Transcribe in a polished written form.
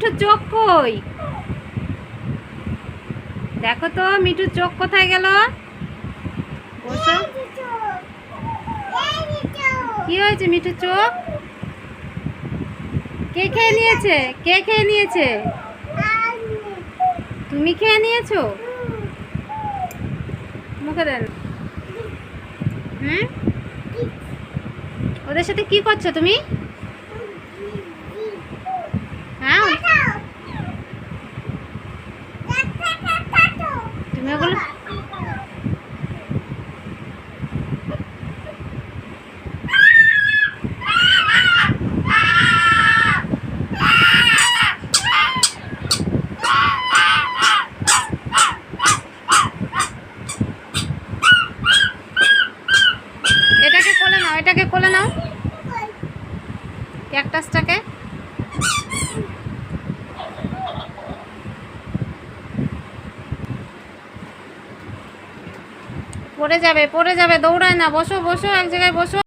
মিঠুর চোখ কই? দেখো তো মিঠুর চোখ কোথায় গেল? বসো। কি হয়েছে মিঠুর চোখ? কে খেয়ে নিয়েছে? কে খেয়ে নিয়েছে? তুমি খেয়ে নিয়েছো? মুখে দেন। হুম, ওদের সাথে কি করছো তুমি? হ্যাঁ, তুমি ওগুলো এটাকে কোলে নাও, এটাকে কোলে নাও, ক্যাকটাসটাকে। পড়ে যাবে, পড়ে যাবে, দৌড়ায় না। বসো বসো, এক জায়গায় বসো।